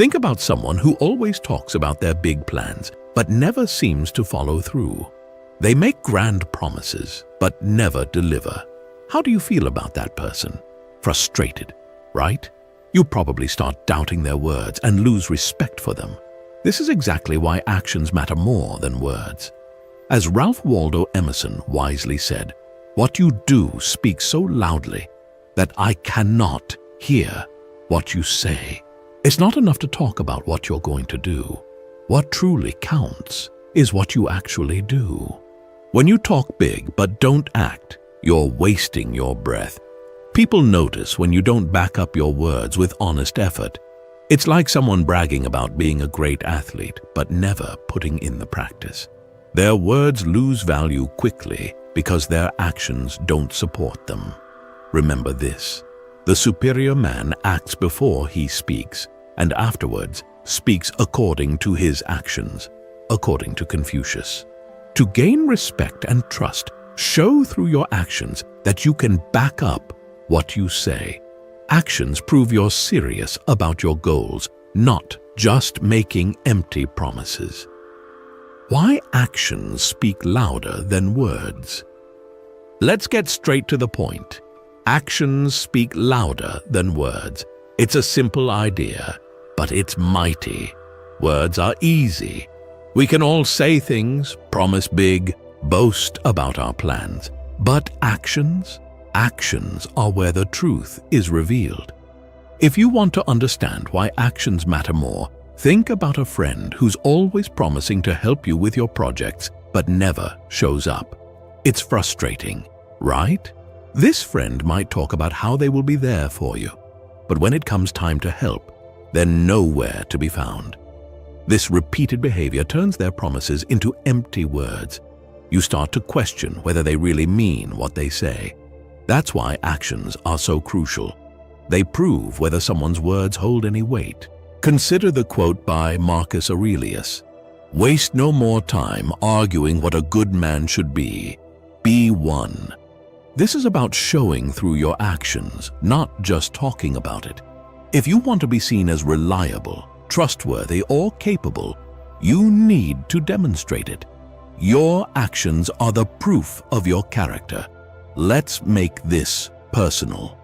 Think about someone who always talks about their big plans, but never seems to follow through. They make grand promises, but never deliver. How do you feel about that person? Frustrated, right? You probably start doubting their words and lose respect for them. This is exactly why actions matter more than words. As Ralph Waldo Emerson wisely said, "What you do speaks so loudly that I cannot hear what you say." It's not enough to talk about what you're going to do. What truly counts is what you actually do. When you talk big but don't act, you're wasting your breath. People notice when you don't back up your words with honest effort. It's like someone bragging about being a great athlete but never putting in the practice. Their words lose value quickly because their actions don't support them. Remember this: the superior man acts before he speaks, and afterwards speaks according to his actions, according to Confucius. To gain respect and trust, show through your actions that you can back up what you say. Actions prove you're serious about your goals, not just making empty promises. Why actions speak louder than words? Let's get straight to the point. Actions speak louder than words. It's a simple idea, but it's mighty. Words are easy. We can all say things, promise big, boast about our plans. But actions are where the truth is revealed. If you want to understand why actions matter more, think about a friend who's always promising to help you with your projects, but never shows up. It's frustrating, right? This friend might talk about how they will be there for you, but when it comes time to help, they're nowhere to be found. This repeated behavior turns their promises into empty words. You start to question whether they really mean what they say. That's why actions are so crucial. They prove whether someone's words hold any weight. Consider the quote by Marcus Aurelius: "Waste no more time arguing what a good man should be. Be one." This is about showing through your actions, not just talking about it. If you want to be seen as reliable, trustworthy, or capable, you need to demonstrate it. Your actions are the proof of your character. Let's make this personal.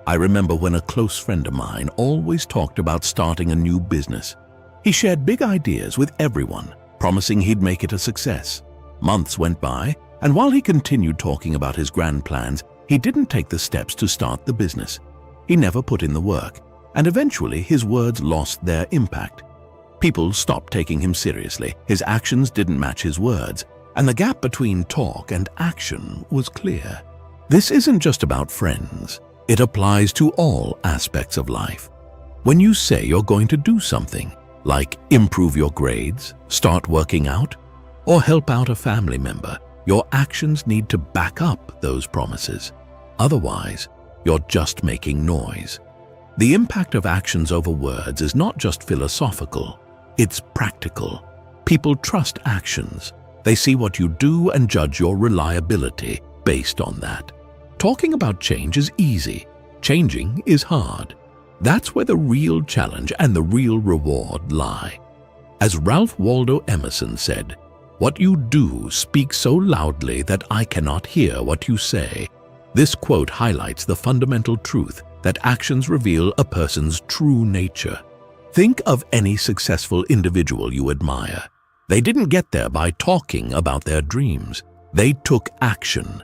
I remember when a close friend of mine always talked about starting a new business. He shared big ideas with everyone, promising he'd make it a success. Months went by, and while he continued talking about his grand plans, he didn't take the steps to start the business. He never put in the work, and eventually his words lost their impact. People stopped taking him seriously, his actions didn't match his words, and the gap between talk and action was clear. This isn't just about friends. It applies to all aspects of life. When you say you're going to do something, like improve your grades, start working out, or help out a family member, your actions need to back up those promises. Otherwise, you're just making noise. The impact of actions over words is not just philosophical, it's practical. People trust actions. They see what you do and judge your reliability based on that. Talking about change is easy. Changing is hard. That's where the real challenge and the real reward lie. As Ralph Waldo Emerson said, "What you do speaks so loudly that I cannot hear what you say." This quote highlights the fundamental truth that actions reveal a person's true nature. Think of any successful individual you admire. They didn't get there by talking about their dreams. They took action.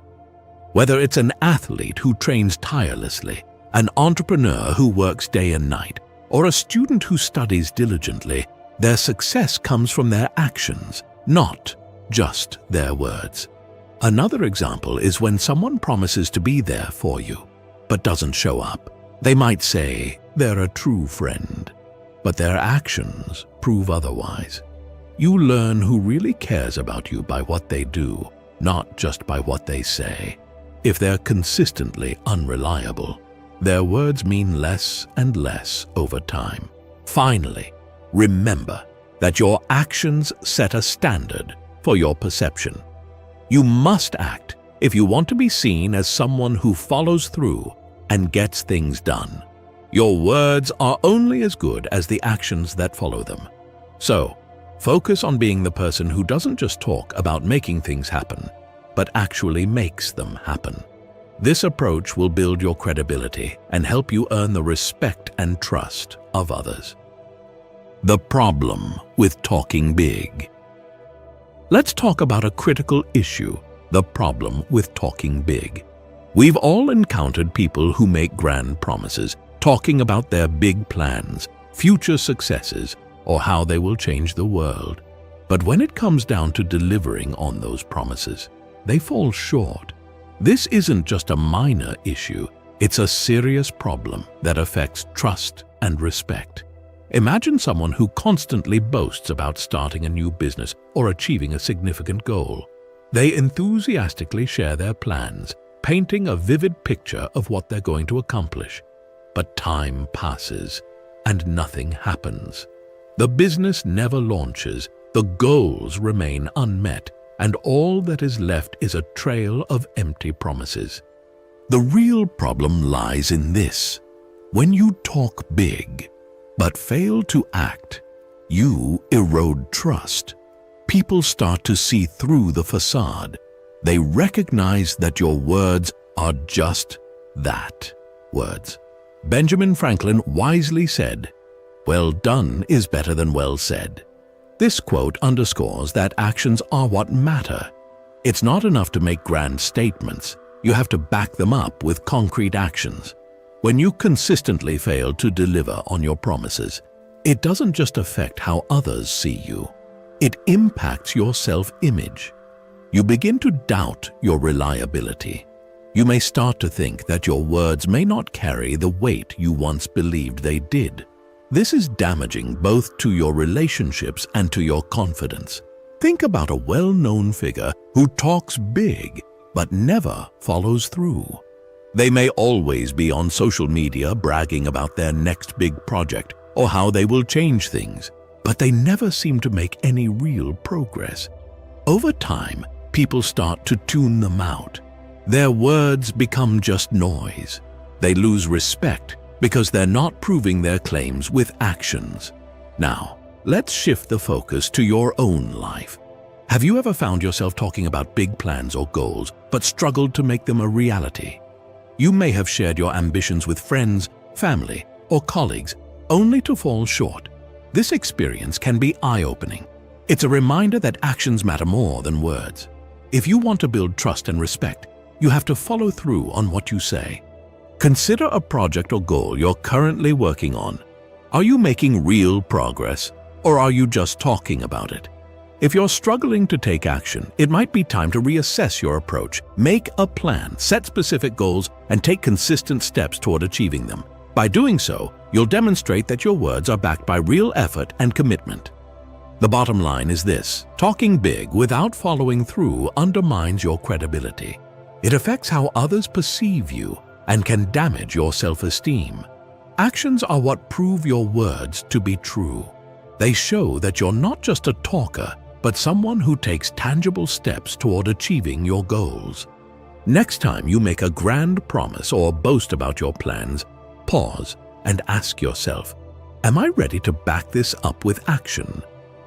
Whether it's an athlete who trains tirelessly, an entrepreneur who works day and night, or a student who studies diligently, their success comes from their actions, not just their words. Another example is when someone promises to be there for you, but doesn't show up. They might say they're a true friend, but their actions prove otherwise. You learn who really cares about you by what they do, not just by what they say. If they're consistently unreliable, their words mean less and less over time. Finally, remember that your actions set a standard for your perception. You must act if you want to be seen as someone who follows through and gets things done. Your words are only as good as the actions that follow them. So, focus on being the person who doesn't just talk about making things happen, but actually makes them happen. This approach will build your credibility and help you earn the respect and trust of others. The problem with talking big. Let's talk about a critical issue, the problem with talking big. We've all encountered people who make grand promises, talking about their big plans, future successes, or how they will change the world. But when it comes down to delivering on those promises, they fall short. This isn't just a minor issue, it's a serious problem that affects trust and respect. Imagine someone who constantly boasts about starting a new business or achieving a significant goal. They enthusiastically share their plans, painting a vivid picture of what they're going to accomplish. But time passes, and nothing happens. The business never launches, the goals remain unmet, and all that is left is a trail of empty promises. The real problem lies in this. When you talk big, but fail to act, you erode trust. People start to see through the facade. They recognize that your words are just that, words. Benjamin Franklin wisely said, "Well done is better than well said." This quote underscores that actions are what matter. It's not enough to make grand statements. You have to back them up with concrete actions. When you consistently fail to deliver on your promises, it doesn't just affect how others see you. It impacts your self-image. You begin to doubt your reliability. You may start to think that your words may not carry the weight you once believed they did. This is damaging both to your relationships and to your confidence. Think about a well-known figure who talks big but never follows through. They may always be on social media bragging about their next big project or how they will change things, but they never seem to make any real progress. Over time, people start to tune them out. Their words become just noise. They lose respect because they're not proving their claims with actions. Now, let's shift the focus to your own life. Have you ever found yourself talking about big plans or goals, but struggled to make them a reality? You may have shared your ambitions with friends, family, or colleagues, only to fall short. This experience can be eye-opening. It's a reminder that actions matter more than words. If you want to build trust and respect, you have to follow through on what you say. Consider a project or goal you're currently working on. Are you making real progress, or are you just talking about it? If you're struggling to take action, it might be time to reassess your approach. Make a plan, set specific goals, and take consistent steps toward achieving them. By doing so, you'll demonstrate that your words are backed by real effort and commitment. The bottom line is this: talking big without following through undermines your credibility. It affects how others perceive you and can damage your self-esteem. Actions are what prove your words to be true. They show that you're not just a talker, but someone who takes tangible steps toward achieving your goals. Next time you make a grand promise or boast about your plans, pause and ask yourself, am I ready to back this up with action?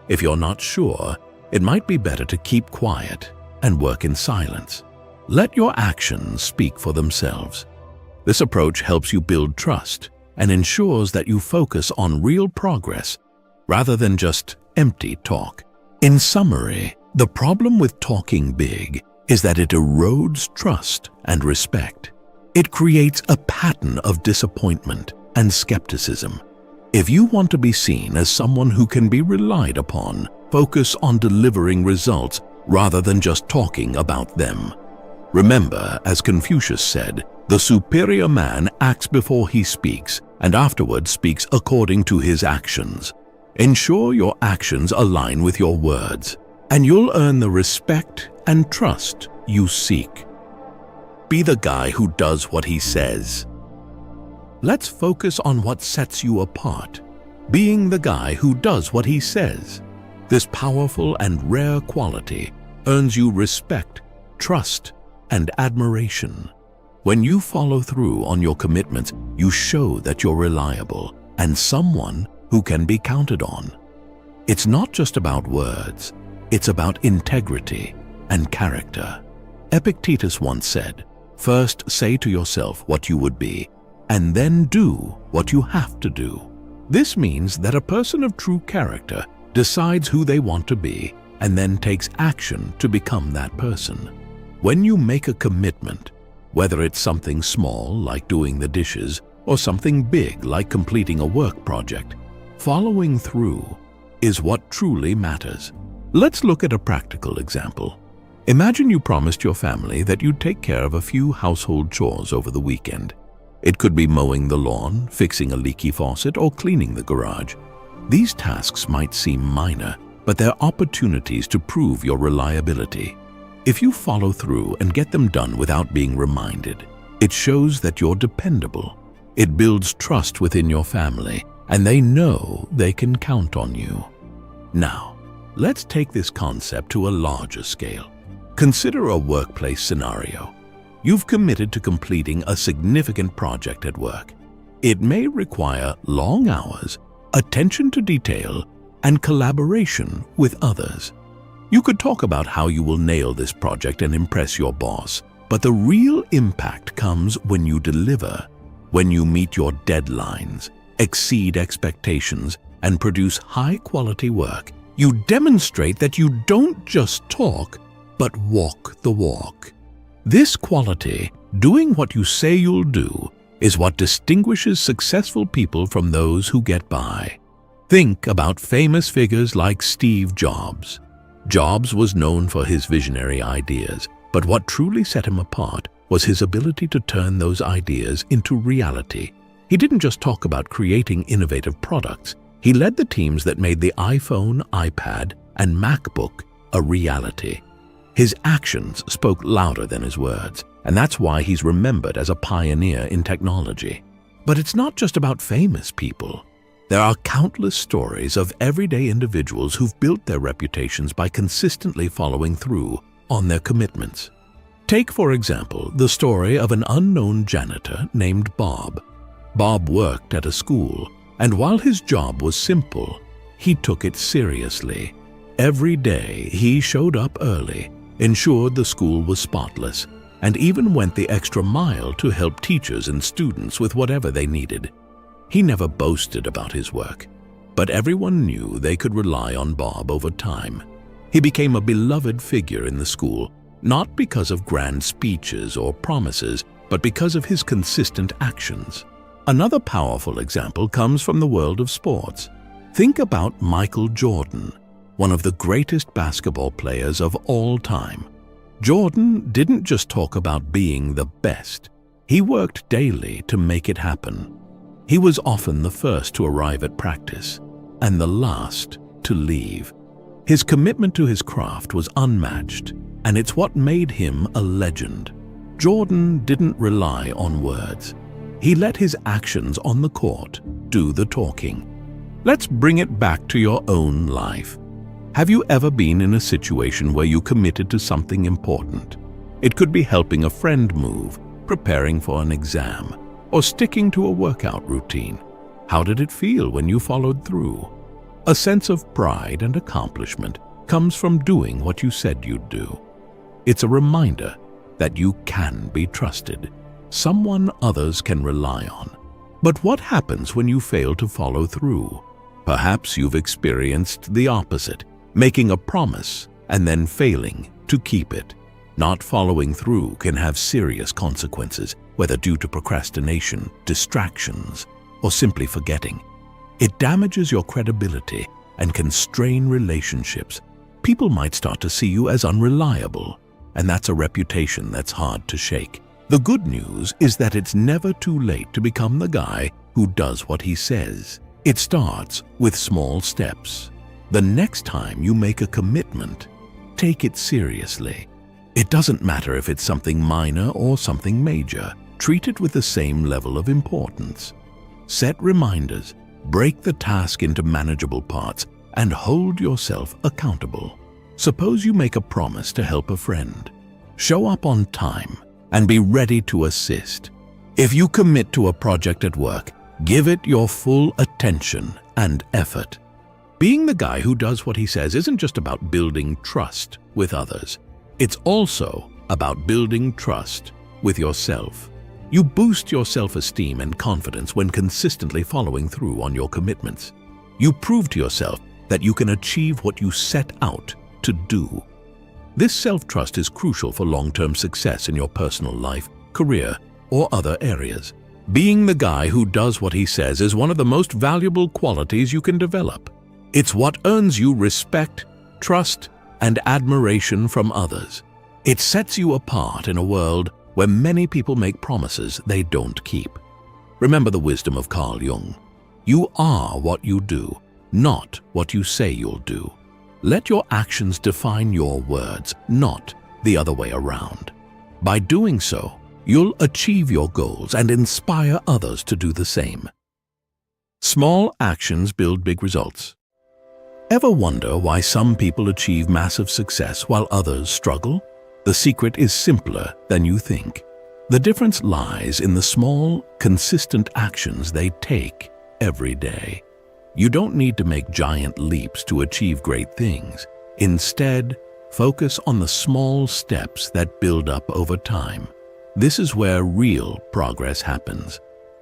If you're not sure, it might be better to keep quiet and work in silence. Let your actions speak for themselves. This approach helps you build trust and ensures that you focus on real progress rather than just empty talk. In summary, the problem with talking big is that it erodes trust and respect. It creates a pattern of disappointment and skepticism. If you want to be seen as someone who can be relied upon, focus on delivering results rather than just talking about them. Remember, as Confucius said, the superior man acts before he speaks, and afterward speaks according to his actions. Ensure your actions align with your words, and you'll earn the respect and trust you seek. Be the guy who does what he says. Let's focus on what sets you apart, being the guy who does what he says. This powerful and rare quality earns you respect, trust, and admiration. When you follow through on your commitments, you show that you're reliable and someone who can be counted on. It's not just about words, it's about integrity and character. Epictetus once said, "First say to yourself what you would be, and then do what you have to do." This means that a person of true character decides who they want to be and then takes action to become that person. When you make a commitment, whether it's something small like doing the dishes or something big like completing a work project, following through is what truly matters. Let's look at a practical example. Imagine you promised your family that you'd take care of a few household chores over the weekend. It could be mowing the lawn, fixing a leaky faucet, or cleaning the garage. These tasks might seem minor, but they're opportunities to prove your reliability. If you follow through and get them done without being reminded, it shows that you're dependable. It builds trust within your family, and they know they can count on you. Now, let's take this concept to a larger scale. Consider a workplace scenario. You've committed to completing a significant project at work. It may require long hours, attention to detail, and collaboration with others. You could talk about how you will nail this project and impress your boss, but the real impact comes when you deliver, when you meet your deadlines, exceed expectations, and produce high-quality work. You demonstrate that you don't just talk, but walk the walk. This quality, doing what you say you'll do, is what distinguishes successful people from those who get by. Think about famous figures like Steve Jobs. Jobs was known for his visionary ideas, but what truly set him apart was his ability to turn those ideas into reality. He didn't just talk about creating innovative products. He led the teams that made the iPhone, iPad, and MacBook a reality. His actions spoke louder than his words, and that's why he's remembered as a pioneer in technology. But it's not just about famous people. There are countless stories of everyday individuals who've built their reputations by consistently following through on their commitments. Take, for example, the story of an unknown janitor named Bob. Bob worked at a school, and while his job was simple, he took it seriously. Every day, he showed up early, ensured the school was spotless, and even went the extra mile to help teachers and students with whatever they needed. He never boasted about his work, but everyone knew they could rely on Bob over time. He became a beloved figure in the school, not because of grand speeches or promises, but because of his consistent actions. Another powerful example comes from the world of sports. Think about Michael Jordan, one of the greatest basketball players of all time. Jordan didn't just talk about being the best. He worked daily to make it happen. He was often the first to arrive at practice and the last to leave. His commitment to his craft was unmatched, and it's what made him a legend. Jordan didn't rely on words. He let his actions on the court do the talking. Let's bring it back to your own life. Have you ever been in a situation where you committed to something important? It could be helping a friend move, preparing for an exam, or sticking to a workout routine. How did it feel when you followed through? A sense of pride and accomplishment comes from doing what you said you'd do. It's a reminder that you can be trusted, someone others can rely on. But what happens when you fail to follow through? Perhaps you've experienced the opposite, making a promise and then failing to keep it. Not following through can have serious consequences, whether due to procrastination, distractions, or simply forgetting. It damages your credibility and can strain relationships. People might start to see you as unreliable, and that's a reputation that's hard to shake. The good news is that it's never too late to become the guy who does what he says. It starts with small steps. The next time you make a commitment, take it seriously. It doesn't matter if it's something minor or something major. Treat it with the same level of importance. Set reminders, break the task into manageable parts, and hold yourself accountable. Suppose you make a promise to help a friend. Show up on time, and be ready to assist. If you commit to a project at work, give it your full attention and effort. Being the guy who does what he says isn't just about building trust with others. It's also about building trust with yourself. You boost your self-esteem and confidence when consistently following through on your commitments. You prove to yourself that you can achieve what you set out to do. This self-trust is crucial for long-term success in your personal life, career, or other areas. Being the guy who does what he says is one of the most valuable qualities you can develop. It's what earns you respect, trust, and admiration from others. It sets you apart in a world where many people make promises they don't keep. Remember the wisdom of Carl Jung. You are what you do, not what you say you'll do. Let your actions define your words, not the other way around. By doing so, you'll achieve your goals and inspire others to do the same. Small actions build big results. Ever wonder why some people achieve massive success while others struggle? The secret is simpler than you think. The difference lies in the small, consistent actions they take every day. You don't need to make giant leaps to achieve great things. Instead, focus on the small steps that build up over time. This is where real progress happens.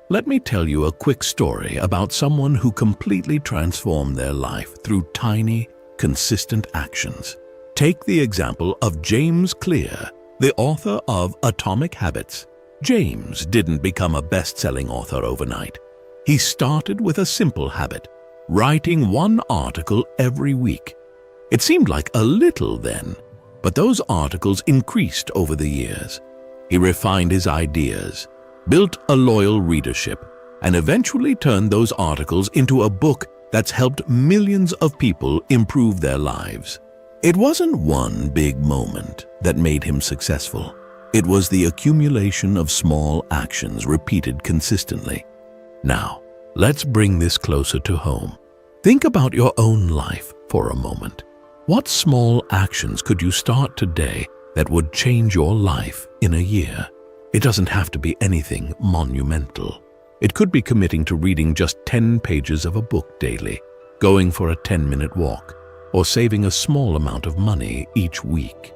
Let me tell you a quick story about someone who completely transformed their life through tiny, consistent actions. Take the example of James Clear, the author of Atomic Habits. James didn't become a best-selling author overnight. He started with a simple habit, writing one article every week. It seemed like a little then, but those articles increased over the years. He refined his ideas, built a loyal readership, and eventually turned those articles into a book that's helped millions of people improve their lives. It wasn't one big moment that made him successful. It was the accumulation of small actions repeated consistently. Now, let's bring this closer to home. Think about your own life for a moment. What small actions could you start today that would change your life in a year? It doesn't have to be anything monumental. It could be committing to reading just 10 pages of a book daily, going for a 10-minute walk, or saving a small amount of money each week.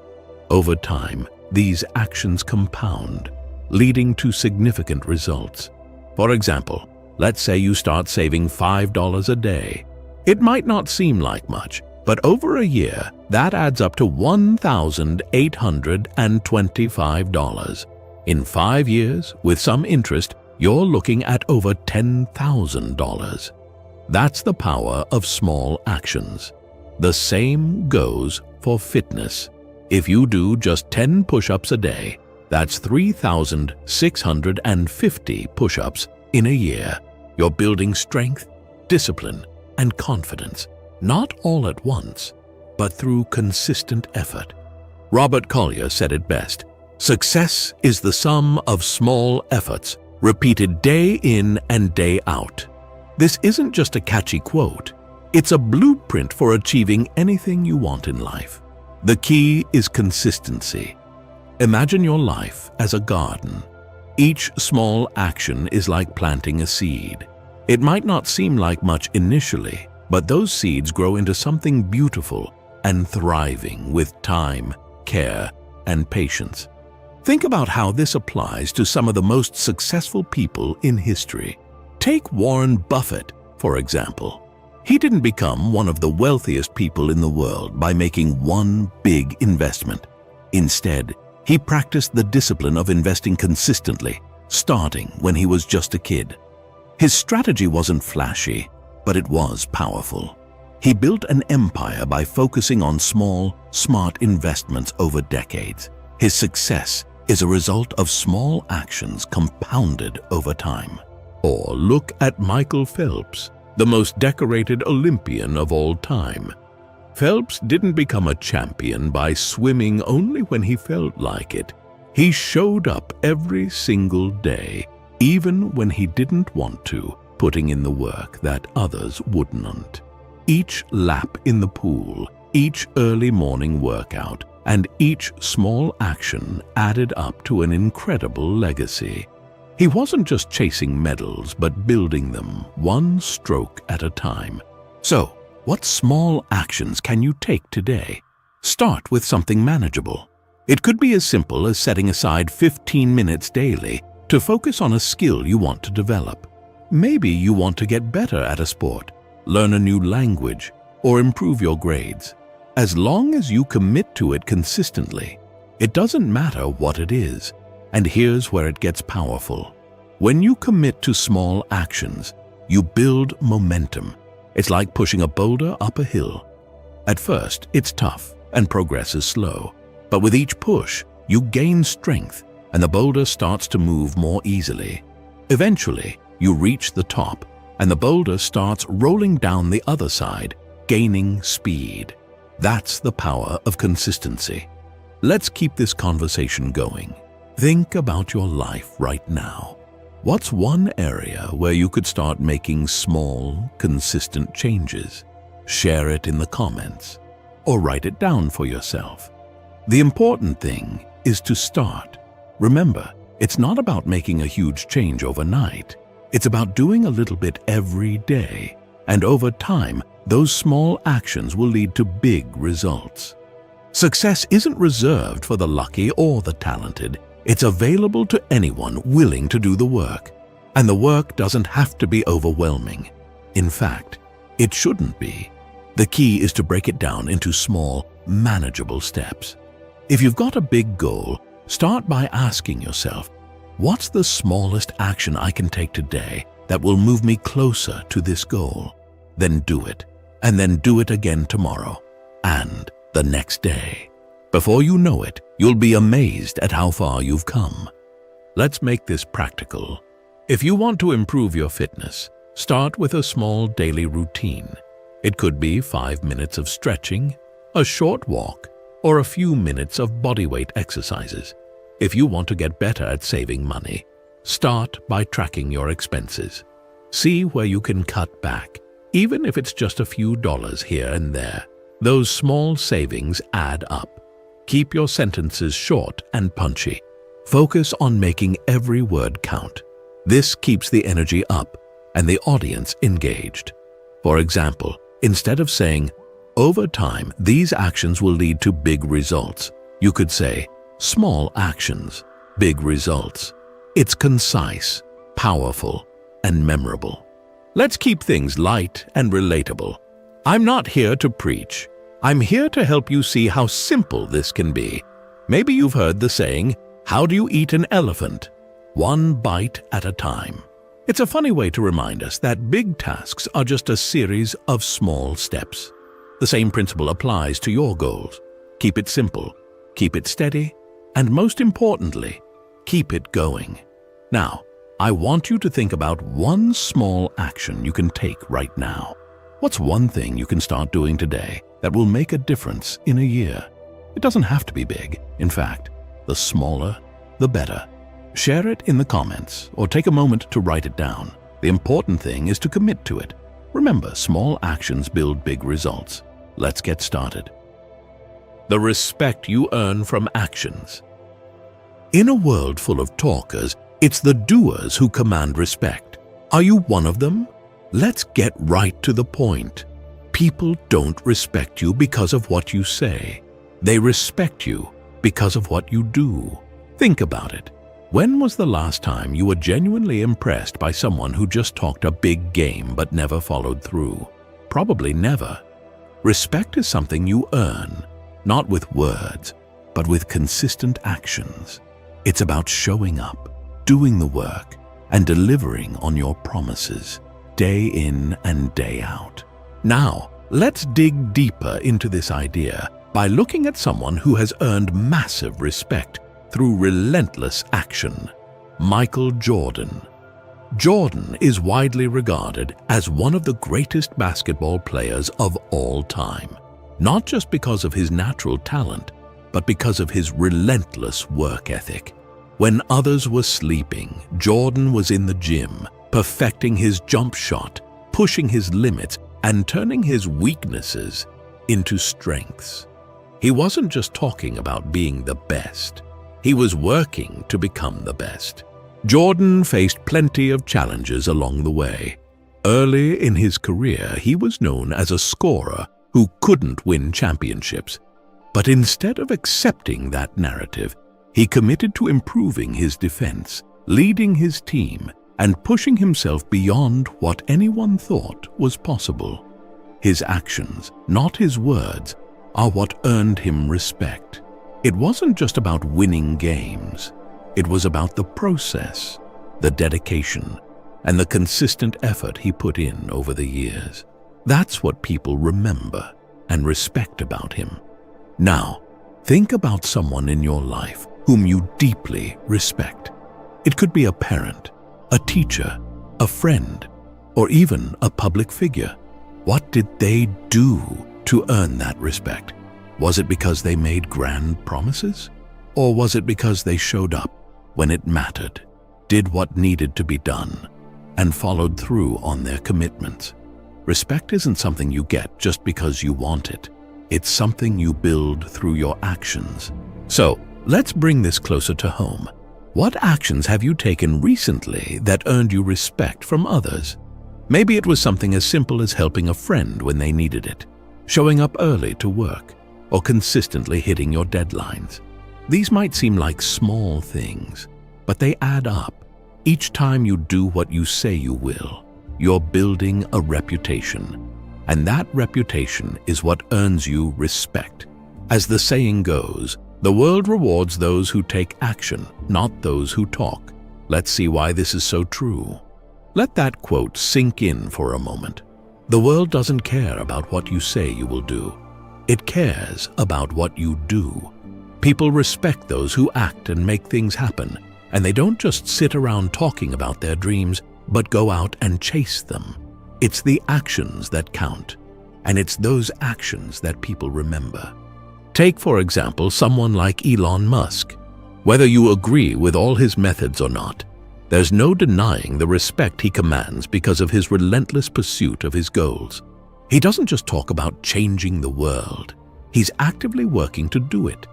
Over time, these actions compound, leading to significant results. For example, let's say you start saving $5 a day. It might not seem like much, but over a year, that adds up to $1,825. In 5 years, with some interest, you're looking at over $10,000. That's the power of small actions. The same goes for fitness. If you do just 10 push-ups a day, that's 3,650 push-ups in a year. You're building strength, discipline, and confidence, not all at once, but through consistent effort. Robert Collier said it best, "Success is the sum of small efforts, repeated day in and day out." This isn't just a catchy quote. It's a blueprint for achieving anything you want in life. The key is consistency. Imagine your life as a garden. Each small action is like planting a seed. It might not seem like much initially, but those seeds grow into something beautiful and thriving with time, care, and patience. Think about how this applies to some of the most successful people in history. Take Warren Buffett, for example. He didn't become one of the wealthiest people in the world by making one big investment. Instead, he practiced the discipline of investing consistently, starting when he was just a kid. His strategy wasn't flashy, but it was powerful. He built an empire by focusing on small, smart investments over decades. His success is a result of small actions compounded over time. Or look at Michael Phelps, the most decorated Olympian of all time. Phelps didn't become a champion by swimming only when he felt like it. He showed up every single day, even when he didn't want to, putting in the work that others wouldn't. Each lap in the pool, each early morning workout, and each small action added up to an incredible legacy. He wasn't just chasing medals, but building them one stroke at a time. So, what small actions can you take today? Start with something manageable. It could be as simple as setting aside 15 minutes daily to focus on a skill you want to develop. Maybe you want to get better at a sport, learn a new language, or improve your grades. As long as you commit to it consistently, it doesn't matter what it is. And here's where it gets powerful. When you commit to small actions, you build momentum. It's like pushing a boulder up a hill. At first, it's tough and progress is slow. But with each push, you gain strength and the boulder starts to move more easily. Eventually, you reach the top and the boulder starts rolling down the other side, gaining speed. That's the power of consistency. Let's keep this conversation going. Think about your life right now. What's one area where you could start making small, consistent changes? Share it in the comments or write it down for yourself. The important thing is to start. Remember, it's not about making a huge change overnight. It's about doing a little bit every day, and over time, those small actions will lead to big results. Success isn't reserved for the lucky or the talented. It's available to anyone willing to do the work. And the work doesn't have to be overwhelming. In fact, it shouldn't be. The key is to break it down into small, manageable steps. If you've got a big goal, start by asking yourself, what's the smallest action I can take today that will move me closer to this goal? Then do it, and then do it again tomorrow, and the next day. Before you know it, you'll be amazed at how far you've come. Let's make this practical. If you want to improve your fitness, start with a small daily routine. It could be 5 minutes of stretching, a short walk, or a few minutes of bodyweight exercises. If you want to get better at saving money, start by tracking your expenses. See where you can cut back, even if it's just a few dollars here and there. Those small savings add up. Keep your sentences short and punchy. Focus on making every word count. This keeps the energy up and the audience engaged. For example, instead of saying, "Over time, these actions will lead to big results," you could say, "Small actions, big results." It's concise, powerful, and memorable. Let's keep things light and relatable. I'm not here to preach. I'm here to help you see how simple this can be. Maybe you've heard the saying, "How do you eat an elephant? One bite at a time." It's a funny way to remind us that big tasks are just a series of small steps. The same principle applies to your goals. Keep it simple, keep it steady, and most importantly, keep it going. Now, I want you to think about one small action you can take right now. What's one thing you can start doing today that will make a difference in a year? It doesn't have to be big. In fact, the smaller, the better. Share it in the comments or take a moment to write it down. The important thing is to commit to it. Remember, small actions build big results. Let's get started. The respect you earn from actions. In a world full of talkers, it's the doers who command respect. Are you one of them? Let's get right to the point. People don't respect you because of what you say. They respect you because of what you do. Think about it. When was the last time you were genuinely impressed by someone who just talked a big game but never followed through? Probably never. Respect is something you earn, not with words, but with consistent actions. It's about showing up, doing the work, and delivering on your promises, day in and day out. Now, let's dig deeper into this idea by looking at someone who has earned massive respect through relentless action. Michael Jordan. Jordan is widely regarded as one of the greatest basketball players of all time, not just because of his natural talent, but because of his relentless work ethic. When others were sleeping, Jordan was in the gym, perfecting his jump shot, pushing his limits, and turning his weaknesses into strengths. He wasn't just talking about being the best. He was working to become the best. Jordan faced plenty of challenges along the way. Early in his career, he was known as a scorer who couldn't win championships. But instead of accepting that narrative, he committed to improving his defense, leading his team, and pushing himself beyond what anyone thought was possible. His actions, not his words, are what earned him respect. It wasn't just about winning games. It was about the process, the dedication, and the consistent effort he put in over the years. That's what people remember and respect about him. Now, think about someone in your life whom you deeply respect. It could be a parent, a teacher, a friend, or even a public figure. What did they do to earn that respect? Was it because they made grand promises? Or was it because they showed up when it mattered, did what needed to be done, and followed through on their commitments? Respect isn't something you get just because you want it. It's something you build through your actions. So, let's bring this closer to home. What actions have you taken recently that earned you respect from others? Maybe it was something as simple as helping a friend when they needed it, showing up early to work, or consistently hitting your deadlines. These might seem like small things, but they add up. Each time you do what you say you will, you're building a reputation. And that reputation is what earns you respect. As the saying goes, the world rewards those who take action, not those who talk. Let's see why this is so true. Let that quote sink in for a moment. The world doesn't care about what you say you will do. It cares about what you do. People respect those who act and make things happen, and they don't just sit around talking about their dreams, but go out and chase them. It's the actions that count, and it's those actions that people remember. Take, for example, someone like Elon Musk. Whether you agree with all his methods or not, there's no denying the respect he commands because of his relentless pursuit of his goals. He doesn't just talk about changing the world. He's actively working to do it.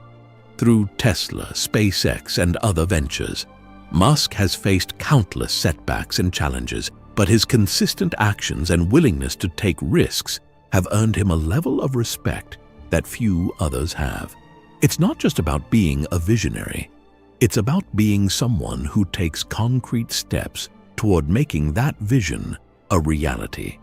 Through Tesla, SpaceX, and other ventures, Musk has faced countless setbacks and challenges, but his consistent actions and willingness to take risks have earned him a level of respect that few others have. It's not just about being a visionary. It's about being someone who takes concrete steps toward making that vision a reality.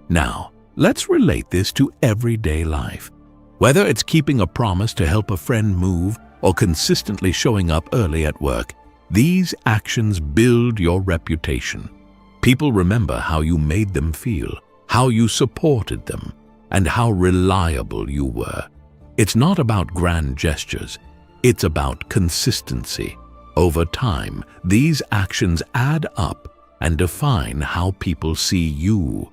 Now, let's relate this to everyday life. Whether it's keeping a promise to help a friend move or consistently showing up early at work, these actions build your reputation. People remember how you made them feel, how you supported them, and how reliable you were. It's not about grand gestures. It's about consistency. Over time, these actions add up and define how people see you.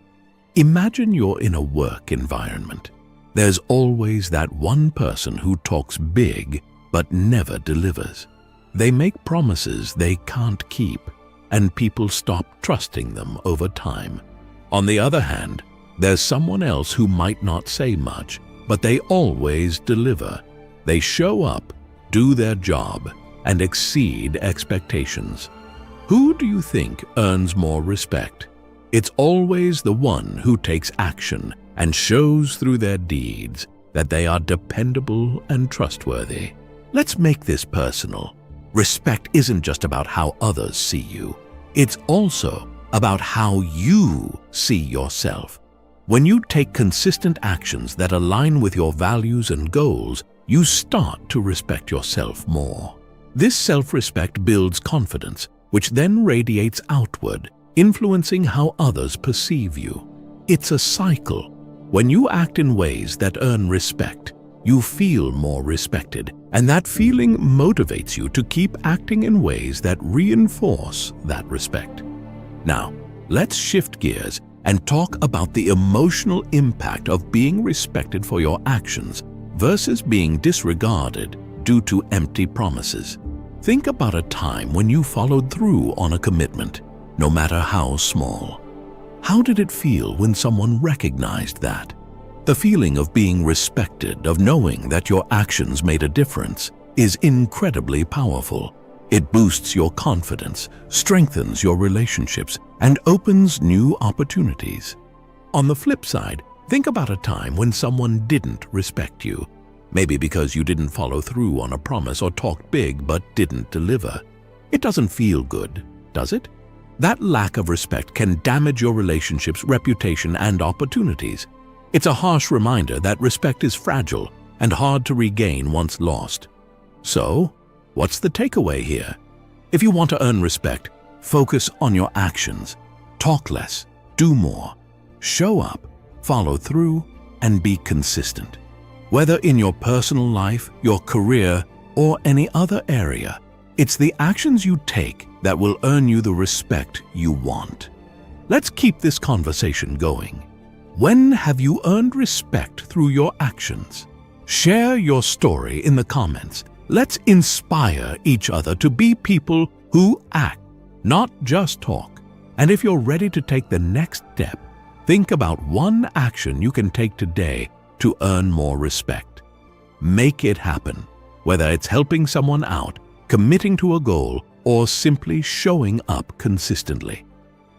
Imagine you're in a work environment. There's always that one person who talks big but never delivers. They make promises they can't keep, and people stop trusting them over time. On the other hand, there's someone else who might not say much, but they always deliver. They show up, do their job, and exceed expectations. Who do you think earns more respect? It's always the one who takes action and shows through their deeds that they are dependable and trustworthy. Let's make this personal. Respect isn't just about how others see you. It's also about how you see yourself. When you take consistent actions that align with your values and goals, you start to respect yourself more. This self-respect builds confidence, which then radiates outward, influencing how others perceive you. It's a cycle. When you act in ways that earn respect, you feel more respected, and that feeling motivates you to keep acting in ways that reinforce that respect. Now, let's shift gears and talk about the emotional impact of being respected for your actions versus being disregarded due to empty promises. Think about a time when you followed through on a commitment, no matter how small. How did it feel when someone recognized that? The feeling of being respected, of knowing that your actions made a difference, is incredibly powerful. It boosts your confidence, strengthens your relationships, and opens new opportunities. On the flip side, think about a time when someone didn't respect you. Maybe because you didn't follow through on a promise or talked big but didn't deliver. It doesn't feel good, does it? That lack of respect can damage your relationship's reputation and opportunities. It's a harsh reminder that respect is fragile and hard to regain once lost. So, what's the takeaway here? If you want to earn respect, focus on your actions. Talk less, do more. Show up, follow through, and be consistent. Whether in your personal life, your career, or any other area, it's the actions you take that will earn you the respect you want. Let's keep this conversation going. When have you earned respect through your actions? Share your story in the comments. Let's inspire each other to be people who act, not just talk. And if you're ready to take the next step, think about one action you can take today to earn more respect. Make it happen, whether it's helping someone out, committing to a goal, or simply showing up consistently.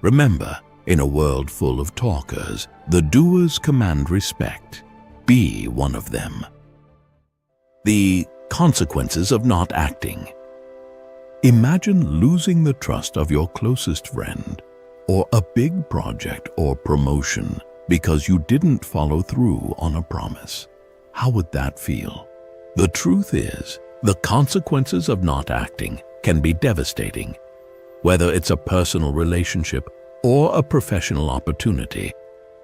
Remember, in a world full of talkers, the doers command respect. Be one of them. The consequences of not acting. Imagine losing the trust of your closest friend, or a big project or promotion because you didn't follow through on a promise. How would that feel? The truth is, the consequences of not acting can be devastating. Whether it's a personal relationship or a professional opportunity,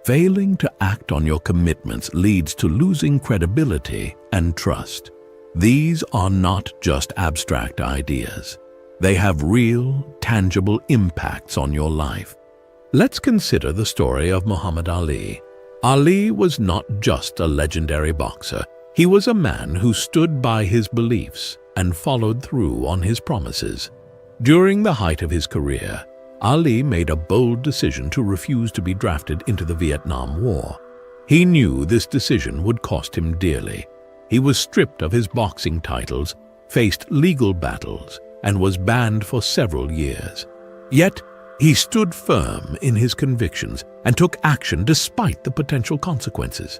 failing to act on your commitments leads to losing credibility and trust. These are not just abstract ideas. They have real, tangible impacts on your life. Let's consider the story of Muhammad Ali. Ali was not just a legendary boxer. He was a man who stood by his beliefs and followed through on his promises. During the height of his career, Ali made a bold decision to refuse to be drafted into the Vietnam War. He knew this decision would cost him dearly. He was stripped of his boxing titles, faced legal battles, and was banned for several years. Yet, he stood firm in his convictions and took action despite the potential consequences.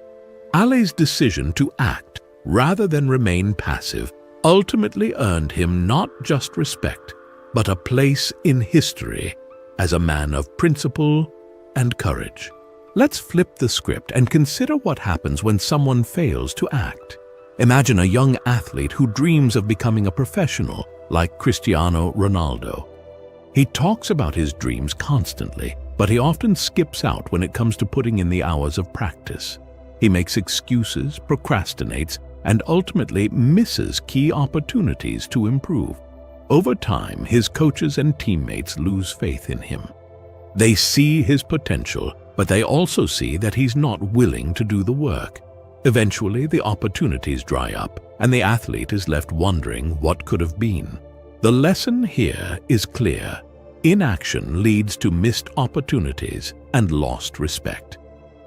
Ali's decision to act rather than remain passive ultimately earned him not just respect, but a place in history as a man of principle and courage. Let's flip the script and consider what happens when someone fails to act. Imagine a young athlete who dreams of becoming a professional like Cristiano Ronaldo. He talks about his dreams constantly, but he often skips out when it comes to putting in the hours of practice. He makes excuses, procrastinates, and ultimately misses key opportunities to improve. Over time, his coaches and teammates lose faith in him. They see his potential, but they also see that he's not willing to do the work. Eventually, the opportunities dry up, and the athlete is left wondering what could have been. The lesson here is clear. Inaction leads to missed opportunities and lost respect.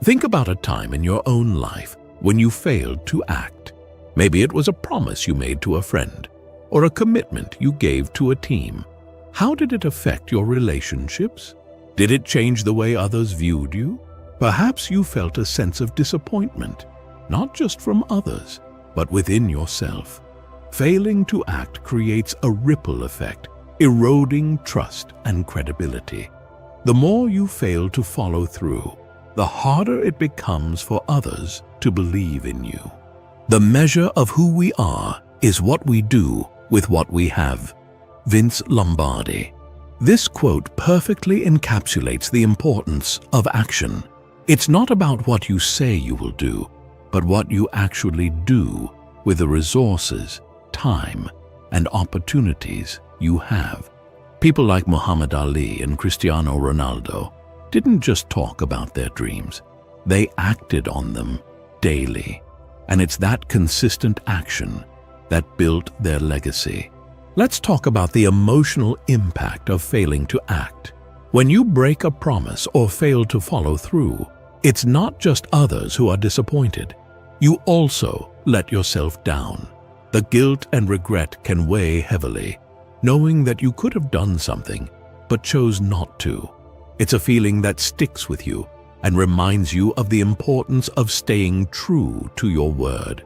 Think about a time in your own life when you failed to act. Maybe it was a promise you made to a friend, or a commitment you gave to a team. How did it affect your relationships? Did it change the way others viewed you? Perhaps you felt a sense of disappointment, not just from others, but within yourself. Failing to act creates a ripple effect, eroding trust and credibility. The more you fail to follow through, the harder it becomes for others to believe in you. The measure of who we are is what we do with what we have. Vince Lombardi. This quote perfectly encapsulates the importance of action. It's not about what you say you will do, but what you actually do with the resources, time, and opportunities you have. People like Muhammad Ali and Cristiano Ronaldo didn't just talk about their dreams. They acted on them daily. And it's that consistent action that built their legacy. Let's talk about the emotional impact of failing to act. When you break a promise or fail to follow through, It's not just others who are disappointed. You also let yourself down. The guilt and regret can weigh heavily, knowing that you could have done something, but chose not to. It's a feeling that sticks with you and reminds you of the importance of staying true to your word.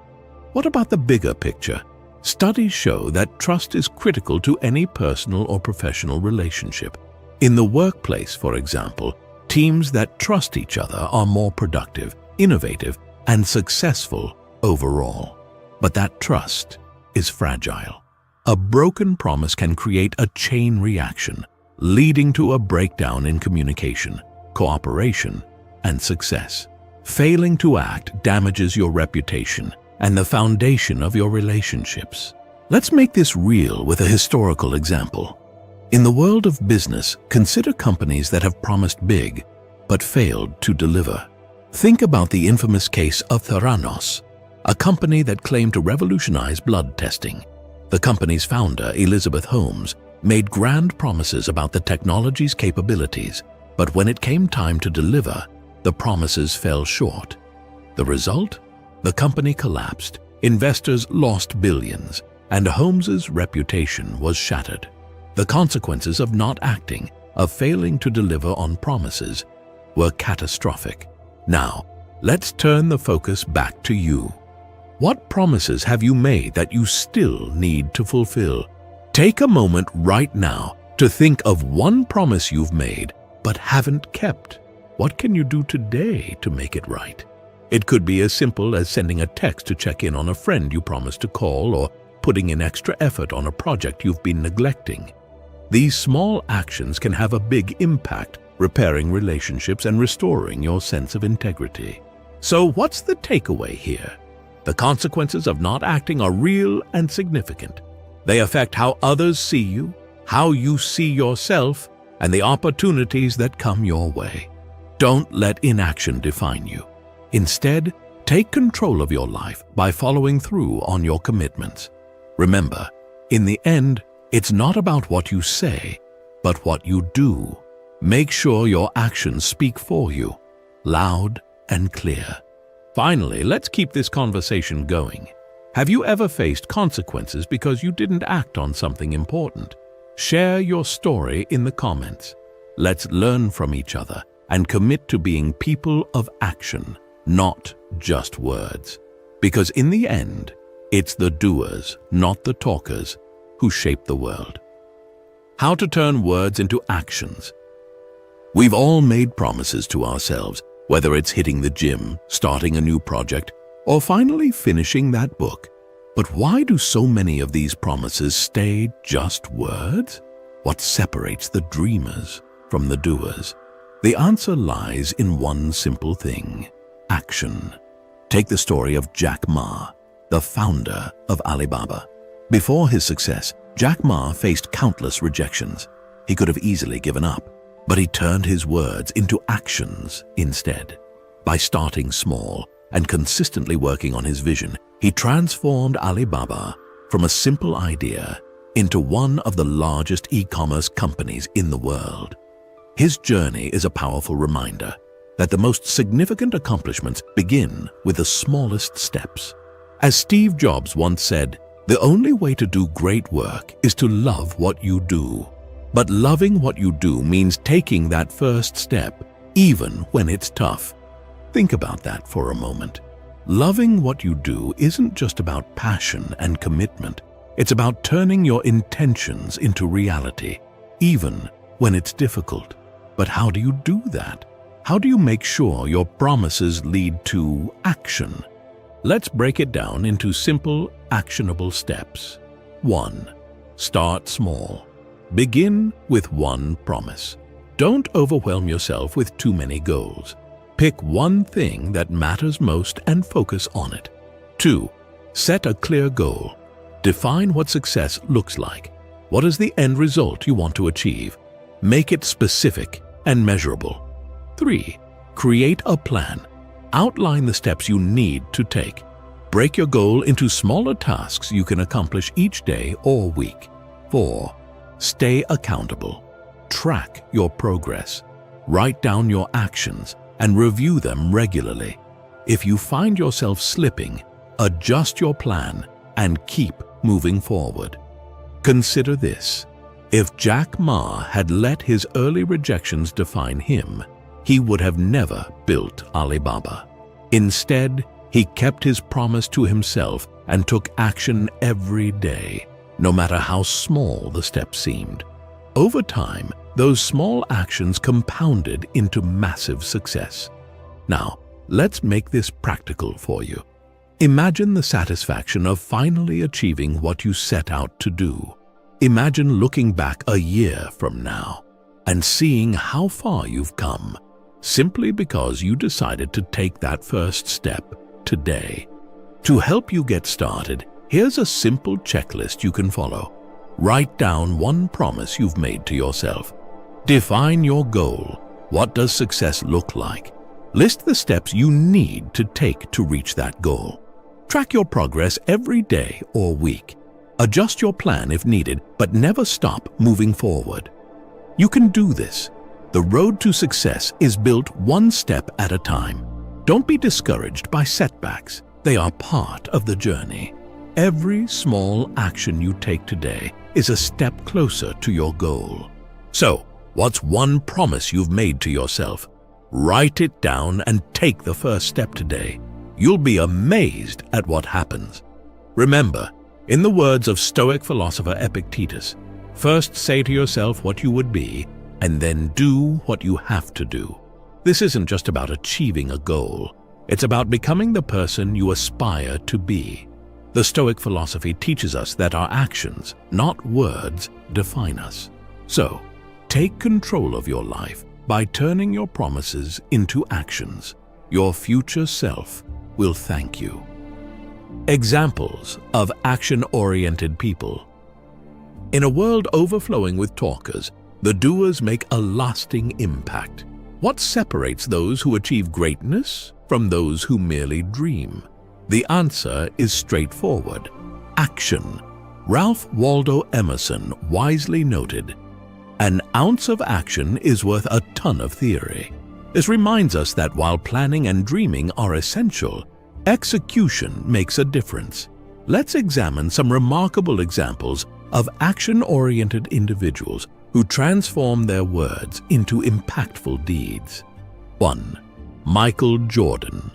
What about the bigger picture? Studies show that trust is critical to any personal or professional relationship. In the workplace, for example, teams that trust each other are more productive, innovative, and successful overall. But that trust is fragile. A broken promise can create a chain reaction, leading to a breakdown in communication, cooperation, and success. Failing to act damages your reputation and the foundation of your relationships. Let's make this real with a historical example. In the world of business, consider companies that have promised big but failed to deliver. Think about the infamous case of Theranos, a company that claimed to revolutionize blood testing. The company's founder, Elizabeth Holmes, made grand promises about the technology's capabilities, but when it came time to deliver, the promises fell short. The result? The company collapsed, investors lost billions, and Holmes's reputation was shattered. The consequences of not acting, of failing to deliver on promises, were catastrophic. Now, let's turn the focus back to you. What promises have you made that you still need to fulfill? Take a moment right now to think of one promise you've made but haven't kept. What can you do today to make it right? It could be as simple as sending a text to check in on a friend you promised to call, or putting in extra effort on a project you've been neglecting. These small actions can have a big impact, repairing relationships and restoring your sense of integrity. So what's the takeaway here? The consequences of not acting are real and significant. They affect how others see you, how you see yourself, and the opportunities that come your way. Don't let inaction define you. Instead, take control of your life by following through on your commitments. Remember, in the end, it's not about what you say, but what you do. Make sure your actions speak for you, loud and clear. Finally, let's keep this conversation going. Have you ever faced consequences because you didn't act on something important? Share your story in the comments. Let's learn from each other and commit to being people of action, not just words. Because in the end, it's the doers, not the talkers, who shape the world. How to turn words into actions. We've all made promises to ourselves, whether it's hitting the gym, starting a new project, or finally finishing that book. But why do so many of these promises stay just words? What separates the dreamers from the doers? The answer lies in one simple thing: action. Take the story of Jack Ma, the founder of Alibaba. Before his success, Jack Ma faced countless rejections. He could have easily given up, but he turned his words into actions instead. By starting small and consistently working on his vision, he transformed Alibaba from a simple idea into one of the largest e-commerce companies in the world. His journey is a powerful reminder that the most significant accomplishments begin with the smallest steps. As Steve Jobs once said, "The only way to do great work is to love what you do." But loving what you do means taking that first step, even when it's tough. Think about that for a moment. Loving what you do isn't just about passion and commitment. It's about turning your intentions into reality, even when it's difficult. But how do you do that? How do you make sure your promises lead to action? Let's break it down into simple, actionable steps. 1. Start small. Begin with one promise. Don't overwhelm yourself with too many goals. Pick one thing that matters most and focus on it. 2. Set a clear goal. Define what success looks like. What is the end result you want to achieve? Make it specific and measurable. 3. Create a plan. Outline the steps you need to take. Break your goal into smaller tasks you can accomplish each day or week. 4. Stay accountable. Track your progress. Write down your actions and review them regularly. If you find yourself slipping, adjust your plan and keep moving forward. Consider this. If Jack Ma had let his early rejections define him, he would have never built Alibaba. Instead, he kept his promise to himself and took action every day, no matter how small the steps seemed. Over time, those small actions compounded into massive success. Now, let's make this practical for you. Imagine the satisfaction of finally achieving what you set out to do. Imagine looking back a year from now and seeing how far you've come, simply because you decided to take that first step today. To help you get started, here's a simple checklist you can follow. Write down one promise you've made to yourself. Define your goal. What does success look like? List the steps you need to take to reach that goal. Track your progress every day or week. Adjust your plan if needed, but never stop moving forward. You can do this. The road to success is built one step at a time. Don't be discouraged by setbacks. They are part of the journey. Every small action you take today is a step closer to your goal. So, what's one promise you've made to yourself? Write it down and take the first step today. You'll be amazed at what happens. Remember, in the words of Stoic philosopher Epictetus, first say to yourself what you would be, and then do what you have to do. This isn't just about achieving a goal. It's about becoming the person you aspire to be. The Stoic philosophy teaches us that our actions, not words, define us. So, take control of your life by turning your promises into actions. Your future self will thank you. Examples of action-oriented people. In a world overflowing with talkers, the doers make a lasting impact. What separates those who achieve greatness from those who merely dream? The answer is straightforward: action. Ralph Waldo Emerson wisely noted, "An ounce of action is worth a ton of theory." This reminds us that while planning and dreaming are essential, execution makes a difference. Let's examine some remarkable examples of action-oriented individuals who transform their words into impactful deeds. 1. Michael Jordan.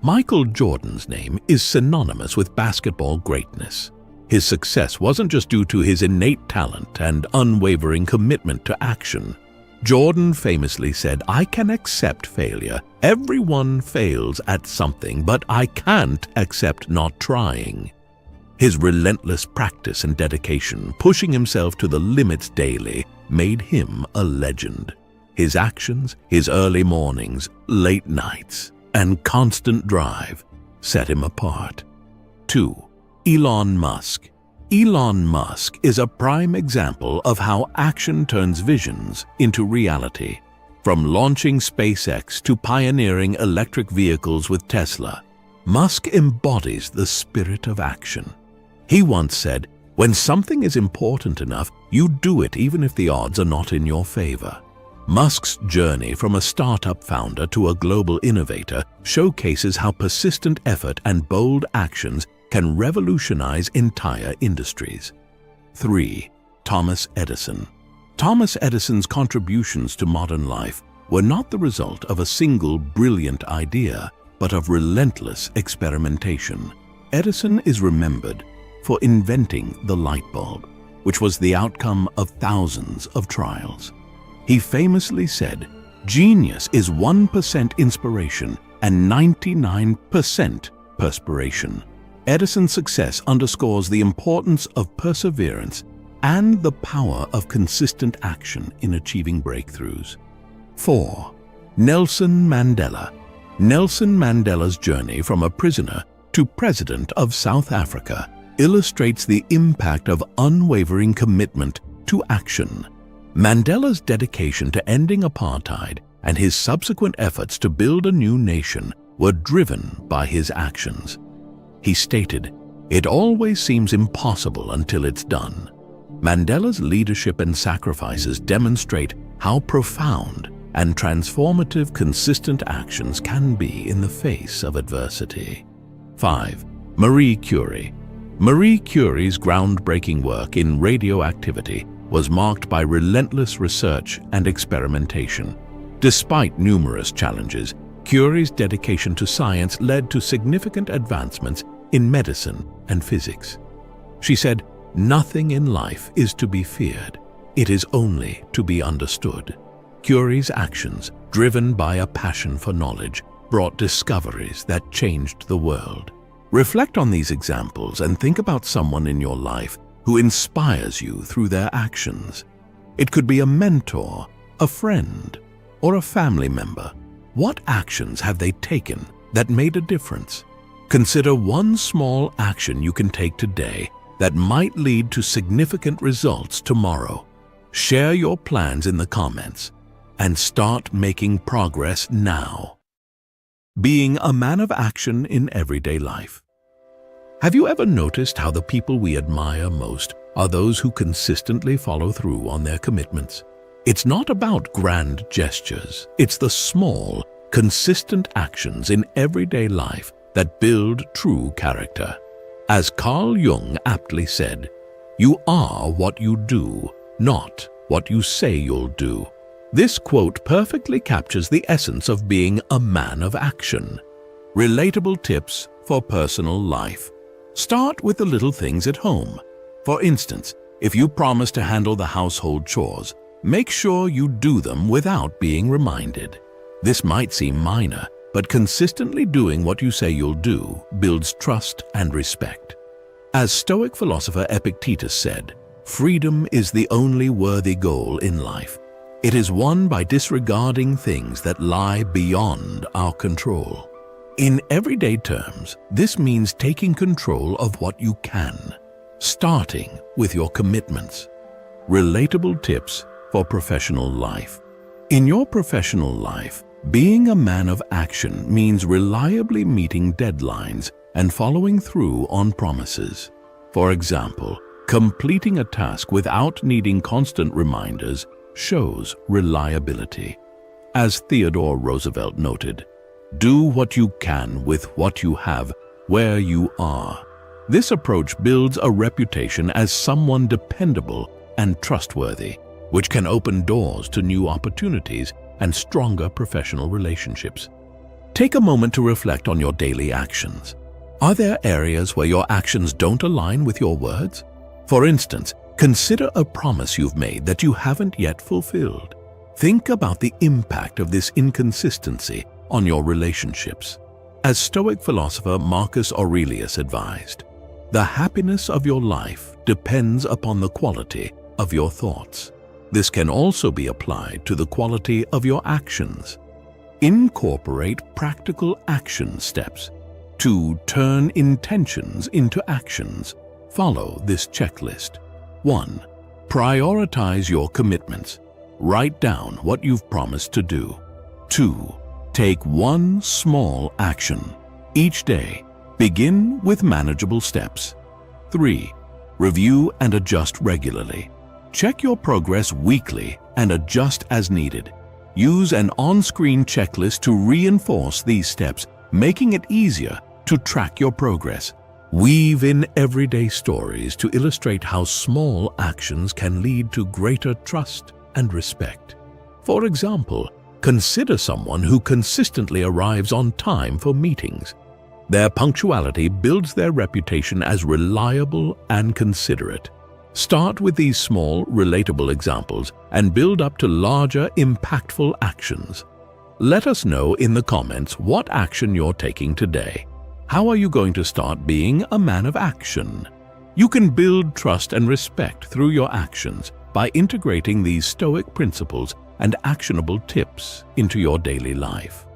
Michael Jordan's name is synonymous with basketball greatness. His success wasn't just due to his innate talent and unwavering commitment to action. Jordan famously said, "I can accept failure. Everyone fails at something, but I can't accept not trying." His relentless practice and dedication, pushing himself to the limits daily, made him a legend. His actions, his early mornings, late nights, and constant drive set him apart. 2. Elon Musk. Elon Musk is a prime example of how action turns visions into reality. From launching SpaceX to pioneering electric vehicles with Tesla, Musk embodies the spirit of action. He once said, "When something is important enough, you do it even if the odds are not in your favor." Musk's journey from a startup founder to a global innovator showcases how persistent effort and bold actions can revolutionize entire industries. 3. Thomas Edison. Thomas Edison's contributions to modern life were not the result of a single brilliant idea, but of relentless experimentation. Edison is remembered for inventing the light bulb, which was the outcome of thousands of trials. He famously said, "Genius is 1% inspiration and 99% perspiration." Edison's success underscores the importance of perseverance and the power of consistent action in achieving breakthroughs. 4. Nelson Mandela. Nelson Mandela's journey from a prisoner to president of South Africa illustrates the impact of unwavering commitment to action. Mandela's dedication to ending apartheid and his subsequent efforts to build a new nation were driven by his actions. He stated, "It always seems impossible until it's done." Mandela's leadership and sacrifices demonstrate how profound and transformative, consistent actions can be in the face of adversity. 5. Marie Curie. Marie Curie's groundbreaking work in radioactivity was marked by relentless research and experimentation. Despite numerous challenges, Curie's dedication to science led to significant advancements in medicine and physics. She said, "Nothing in life is to be feared. It is only to be understood." Curie's actions, driven by a passion for knowledge, brought discoveries that changed the world. Reflect on these examples and think about someone in your life who inspires you through their actions. It could be a mentor, a friend, or a family member. What actions have they taken that made a difference? Consider one small action you can take today that might lead to significant results tomorrow. Share your plans in the comments and start making progress now. Being a man of action in everyday life. Have you ever noticed how the people we admire most are those who consistently follow through on their commitments? It's not about grand gestures. It's the small, consistent actions in everyday life that build true character. As Carl Jung aptly said, "You are what you do, not what you say you'll do." This quote perfectly captures the essence of being a man of action. Relatable tips for personal life. Start with the little things at home. For instance, if you promise to handle the household chores, make sure you do them without being reminded. This might seem minor, but consistently doing what you say you'll do builds trust and respect. As Stoic philosopher Epictetus said, "Freedom is the only worthy goal in life. It is won by disregarding things that lie beyond our control." In everyday terms, this means taking control of what you can, starting with your commitments. Relatable tips for professional life. In your professional life, being a man of action means reliably meeting deadlines and following through on promises. For example, completing a task without needing constant reminders shows reliability. As Theodore Roosevelt noted, "Do what you can with what you have where you are." This approach builds a reputation as someone dependable and trustworthy, which can open doors to new opportunities and stronger professional relationships. Take a moment to reflect on your daily actions. Are there areas where your actions don't align with your words? For instance, consider a promise you've made that you haven't yet fulfilled. Think about the impact of this inconsistency on your relationships. As Stoic philosopher Marcus Aurelius advised, "The happiness of your life depends upon the quality of your thoughts." This can also be applied to the quality of your actions. Incorporate practical action steps to turn intentions into actions. Follow this checklist. 1. Prioritize your commitments. Write down what you've promised to do. 2. Take one small action each day. Begin with manageable steps. 3. Review and adjust regularly. Check your progress weekly and adjust as needed. Use an on-screen checklist to reinforce these steps, making it easier to track your progress. Weave in everyday stories to illustrate how small actions can lead to greater trust and respect. For example, consider someone who consistently arrives on time for meetings. Their punctuality builds their reputation as reliable and considerate. Start with these small, relatable examples and build up to larger, impactful actions. Let us know in the comments what action you're taking today. How are you going to start being a man of action? You can build trust and respect through your actions by integrating these Stoic principles and actionable tips into your daily life.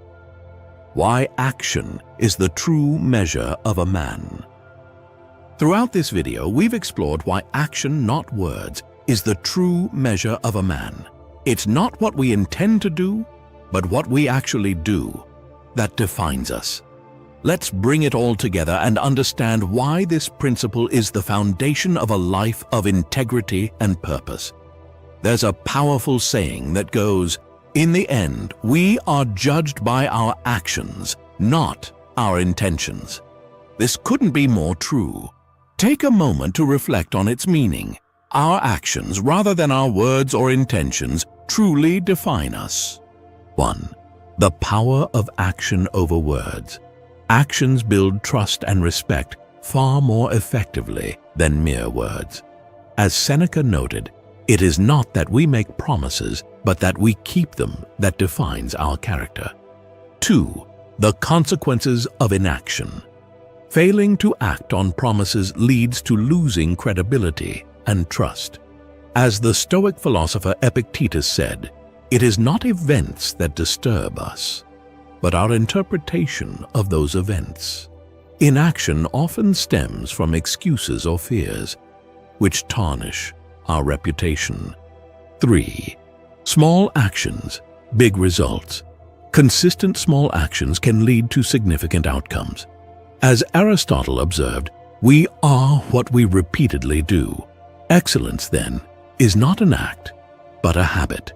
Why action is the true measure of a man. Throughout this video, we've explored why action, not words, is the true measure of a man. It's not what we intend to do, but what we actually do that defines us. Let's bring it all together and understand why this principle is the foundation of a life of integrity and purpose. There's a powerful saying that goes, In the end, we are judged by our actions, not our intentions. This couldn't be more true. Take a moment to reflect on its meaning. Our actions, rather than our words or intentions, truly define us. 1. The power of action over words. Actions build trust and respect far more effectively than mere words. As Seneca noted, it is not that we make promises, but that we keep them that defines our character. 2. The consequences of inaction. Failing to act on promises leads to losing credibility and trust. As the Stoic philosopher Epictetus said, it is not events that disturb us, but our interpretation of those events. Inaction often stems from excuses or fears, which tarnish our reputation. 3. Small actions, big results. Consistent small actions can lead to significant outcomes. As Aristotle observed, we are what we repeatedly do. Excellence, then, is not an act, but a habit.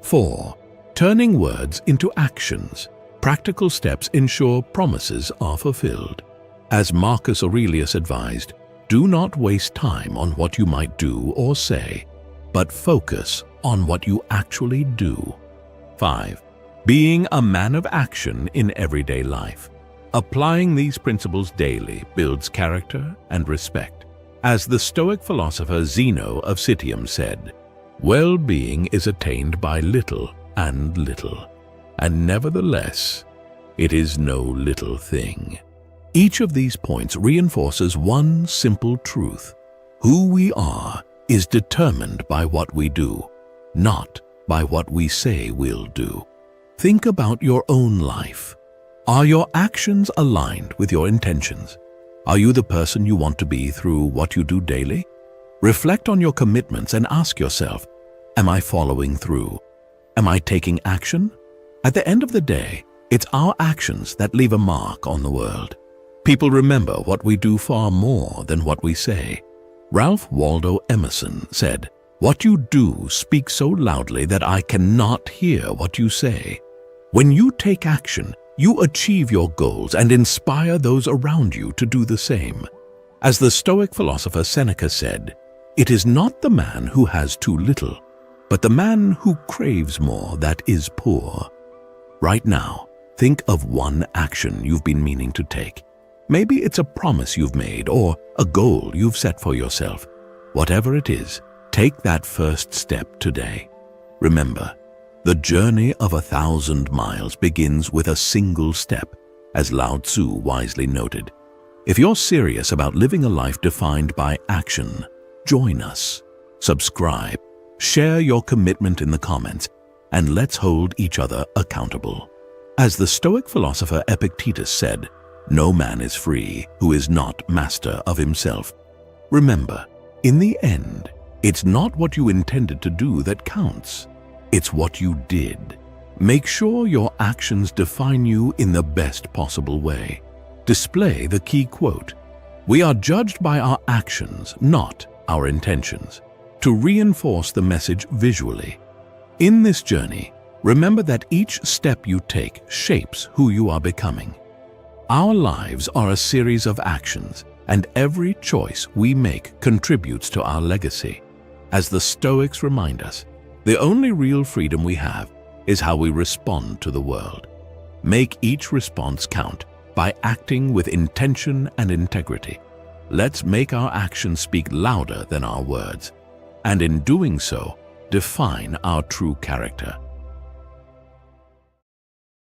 4. Turning words into actions. Practical steps ensure promises are fulfilled. As Marcus Aurelius advised, do not waste time on what you might do or say, but focus on what you actually do. 5. Being a man of action in everyday life. Applying these principles daily builds character and respect. As the Stoic philosopher Zeno of Citium said, well-being is attained by little and little, and nevertheless, it is no little thing. Each of these points reinforces one simple truth. Who we are is determined by what we do, not by what we say we'll do. Think about your own life. Are your actions aligned with your intentions? Are you the person you want to be through what you do daily? Reflect on your commitments and ask yourself, am I following through? Am I taking action? At the end of the day, it's our actions that leave a mark on the world. People remember what we do far more than what we say. Ralph Waldo Emerson said, "What you do speaks so loudly that I cannot hear what you say." When you take action, you achieve your goals and inspire those around you to do the same. As the Stoic philosopher Seneca said, it is not the man who has too little, but the man who craves more that is poor. Right now, think of one action you've been meaning to take. Maybe it's a promise you've made or a goal you've set for yourself. Whatever it is, take that first step today. Remember, the journey of 1,000 miles begins with a single step, as Lao Tzu wisely noted. If you're serious about living a life defined by action, join us. Subscribe, share your commitment in the comments, and let's hold each other accountable. As the Stoic philosopher Epictetus said, no man is free who is not master of himself. Remember, in the end, it's not what you intended to do that counts. It's what you did. Make sure your actions define you in the best possible way. Display the key quote, "We are judged by our actions, not our intentions," to reinforce the message visually. In this journey, remember that each step you take shapes who you are becoming. Our lives are a series of actions, and every choice we make contributes to our legacy. As the Stoics remind us, the only real freedom we have is how we respond to the world. Make each response count by acting with intention and integrity. Let's make our actions speak louder than our words, and in doing so, define our true character.